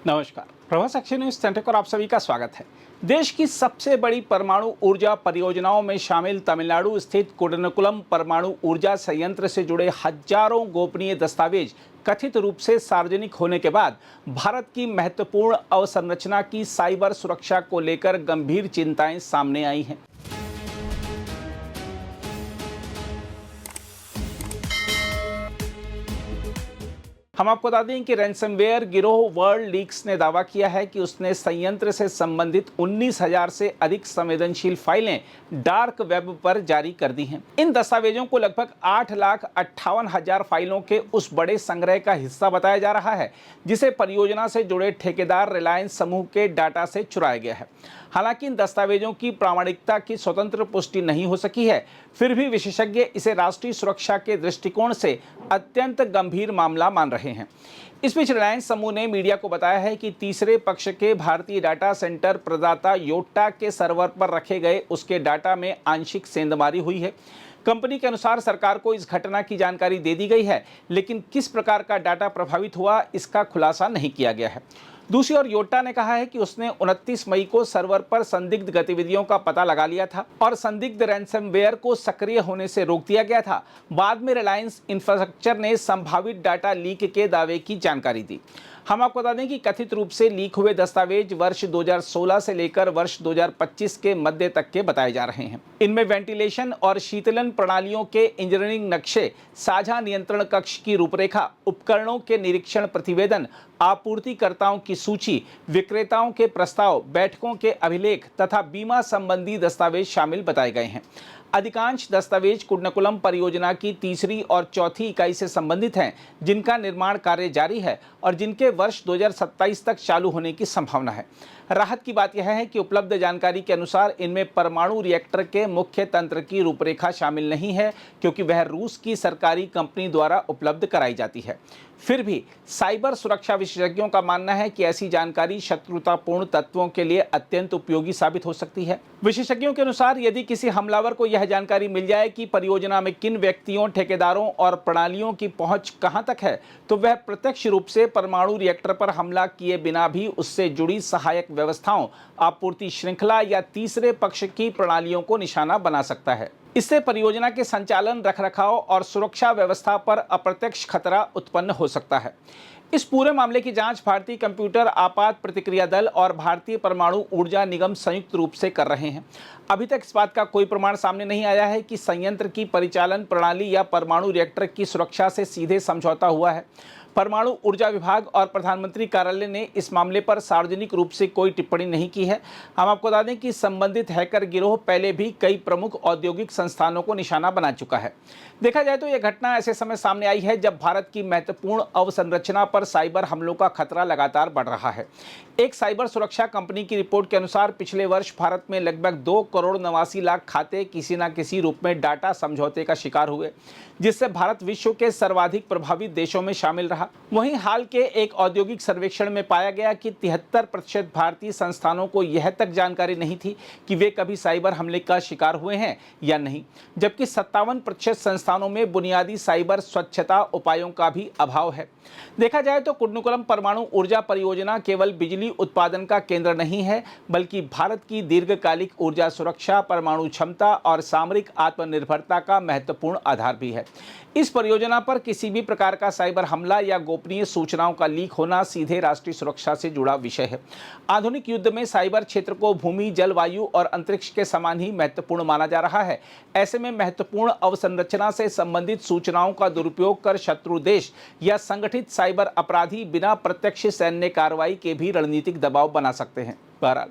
नमस्कार, Prabhas action news centre पर आप सभी का स्वागत है। देश की सबसे बड़ी परमाणु ऊर्जा परियोजनाओं में शामिल तमिलनाडु स्थित कुडनकुलम परमाणु ऊर्जा संयंत्र से जुड़े हजारों गोपनीय दस्तावेज कथित रूप से सार्वजनिक होने के बाद भारत की महत्वपूर्ण अवसंरचना की साइबर सुरक्षा को लेकर गंभीर चिंताएं सामने आई हैं। हम आपको बता दें कि रैंसमवेयर गिरोह वर्ल्ड लीक्स ने दावा किया है कि उसने संयंत्र से संबंधित 19,000 से अधिक संवेदनशील फाइलें डार्क वेब पर जारी कर दी हैं। इन दस्तावेजों को लगभग 8,58,000 फाइलों के उस बड़े संग्रह का हिस्सा बताया जा रहा है जिसे परियोजना से जुड़े ठेकेदार रिलायंस समूह के डाटा से चुराया गया है। हालांकि इन दस्तावेजों की प्रामाणिकता की स्वतंत्र पुष्टि नहीं हो सकी है, फिर भी विशेषज्ञ इसे राष्ट्रीय सुरक्षा के दृष्टिकोण से अत्यंत गंभीर मामला मान रहे हैं। इस बीच रिलायंस समूह ने मीडिया को बताया है कि तीसरे पक्ष के भारतीय डाटा सेंटर प्रदाता योट्टा के सर्वर पर रखे गए उसके डाटा में आंशिक सेंधमारी हुई है। कंपनी के अनुसार सरकार को इस घटना की जानकारी दे दी गई है, लेकिन किस प्रकार का डाटा प्रभावित हुआ इसका खुलासा नहीं किया गया है। दूसरी ओर योट्टा ने कहा है कि उसने 29 मई को सर्वर पर संदिग्ध गतिविधियों का पता लगा लिया था और संदिग्ध रैंसमवेयर को सक्रिय होने से रोक दिया गया था। बाद में रिलायंस इंफ्रास्ट्रक्चर ने संभावित डाटा लीक के दावे की जानकारी दी। हम आपको बता दें कि कथित रूप से लीक हुए दस्तावेज वर्ष 2016 से लेकर वर्ष 2025 के मध्य तक के बताए जा रहे हैं। इनमें वेंटिलेशन और शीतलन प्रणालियों के इंजीनियरिंग नक्शे, साझा नियंत्रण कक्ष की रूपरेखा, उपकरणों के निरीक्षण प्रतिवेदन, आपूर्तिकर्ताओं की सूची, विक्रेताओं के प्रस्ताव, बैठकों के अभिलेख तथा बीमा संबंधी दस्तावेज शामिल बताए गए हैं। अधिकांश दस्तावेज कुडनकुलम परियोजना की तीसरी और चौथी इकाई से संबंधित हैं, जिनका निर्माण कार्य जारी है और जिनके वर्ष 2027 तक चालू होने की संभावना है। राहत की बात यह है कि उपलब्ध जानकारी के अनुसार इनमें परमाणु रिएक्टर के मुख्य तंत्र की रूपरेखा शामिल नहीं है, क्योंकि वह रूस की सरकारी कंपनी द्वारा उपलब्ध कराई जाती है। फिर भी साइबर सुरक्षा विशेषज्ञों का मानना है कि ऐसी जानकारी शत्रुतापूर्ण तत्वों के लिए अत्यंत उपयोगी साबित हो सकती है। विशेषज्ञों के अनुसार यदि किसी हमलावर को यह जानकारी मिल जाए कि परियोजना में किन व्यक्तियों, ठेकेदारों और प्रणालियों की पहुंच कहां तक है, तो वह प्रत्यक्ष रूप से परमाणु रिएक्टर पर हमला किए बिना भी उससे जुड़ी सहायक व्यवस्थाओं, आपूर्ति श्रृंखला या तीसरे पक्ष की प्रणालियों को निशाना बना सकता है। इससे परियोजना के संचालन, रखरखाव और सुरक्षा व्यवस्था पर अप्रत्यक्ष खतरा उत्पन्न हो सकता है। इस पूरे मामले की जांच भारतीय कंप्यूटर आपात प्रतिक्रिया दल और भारतीय परमाणु ऊर्जा निगम संयुक्त रूप से कर रहे हैं। अभी तक इस बात का कोई प्रमाण सामने नहीं आया है कि संयंत्र की परिचालन प्रणाली या परमाणु रिएक्टर की सुरक्षा से सीधे समझौता हुआ है। परमाणु ऊर्जा विभाग और प्रधानमंत्री कार्यालय ने इस मामले पर सार्वजनिक रूप से कोई टिप्पणी नहीं की है। हम आपको बता दें कि संबंधित हैकर गिरोह पहले भी कई प्रमुख औद्योगिक संस्थानों को निशाना बना चुका है। देखा जाए तो यह घटना ऐसे समय सामने आई है जब भारत की महत्वपूर्ण अवसंरचना पर साइबर हमलों का खतरा लगातार बढ़ रहा है। एक साइबर सुरक्षा कंपनी की रिपोर्ट के अनुसार पिछले वर्ष भारत में लगभग 2,89,00,000 खाते किसी न किसी रूप में डाटा समझौते का शिकार हुए, जिससे भारत विश्व के सर्वाधिक प्रभावित देशों में शामिल रहा। वहीं हाल के एक औद्योगिक सर्वेक्षण में पाया गया कि 73% भारतीय संस्थानों को यह तक जानकारी नहीं थी कि वे कभी साइबर हमले का शिकार हुए हैं या नहीं, जबकि 57% संस्थानों में बुनियादी साइबर स्वच्छता उपायों का भी अभाव है। देखा जाए तो कुडनकुलम परमाणु ऊर्जा परियोजना केवल बिजली उत्पादन का केंद्र नहीं है, बल्कि भारत की दीर्घकालिक ऊर्जा सुरक्षा, परमाणु क्षमता और सामरिक आत्मनिर्भरता का महत्वपूर्ण आधार भी है। इस परियोजना पर किसी भी प्रकार का साइबर हमला या गोपनीय सूचनाओं का लीक होना सीधे राष्ट्रीय सुरक्षा से जुड़ा विषय है। आधुनिक युद्ध में साइबर क्षेत्र को भूमि, जल, वायु और अंतरिक्ष के समान ही महत्वपूर्ण माना जा रहा है। ऐसे में महत्वपूर्ण अवसंरचना से संबंधित सूचनाओं का दुरुपयोग कर शत्रु देश या संगठित साइबर अपराधी बिना प्रत्यक्ष सैन्य कार्रवाई के भी रणनीतिक दबाव बना सकते हैं। बहरहाल,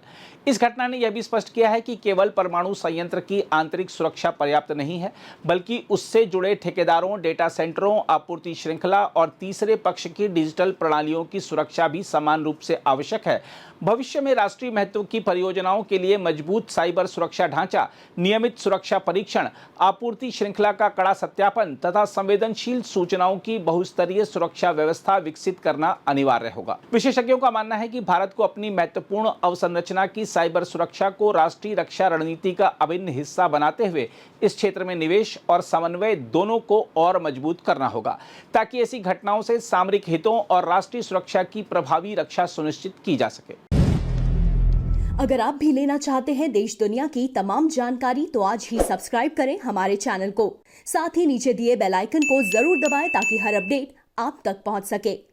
इस घटना ने यह भी स्पष्ट किया है कि केवल परमाणु संयंत्र की आंतरिक सुरक्षा पर्याप्त नहीं है, बल्कि उससे जुड़े ठेकेदारों, डेटा सेंटरों, आपूर्ति श्रृंखला और तीसरे पक्ष की डिजिटल प्रणालियों की सुरक्षा भी समान रूप से आवश्यक है। भविष्य में राष्ट्रीय महत्व की परियोजनाओं के लिए मजबूत साइबर सुरक्षा ढांचा, नियमित सुरक्षा परीक्षण, आपूर्ति श्रृंखला का कड़ा सत्यापन तथा संवेदनशील सूचनाओं की बहुस्तरीय सुरक्षा व्यवस्था विकसित करना अनिवार्य होगा। विशेषज्ञों का मानना है कि भारत को अपनी महत्वपूर्ण अवसंरचना की साइबर सुरक्षा को राष्ट्रीय रक्षा रणनीति का अभिन्न हिस्सा बनाते हुए इस क्षेत्र में निवेश और समन्वय दोनों को और मजबूत करना होगा, ताकि ऐसी घटनाओं से सामरिक हितों और राष्ट्रीय सुरक्षा की प्रभावी रक्षा सुनिश्चित की जा सके। अगर आप भी लेना चाहते हैं देश दुनिया की तमाम जानकारी, तो आज ही सब्सक्राइब करें हमारे चैनल को। साथ ही नीचे दिए बेल आइकन को जरूर दबाएं ताकि हर अपडेट आप तक पहुंच सके।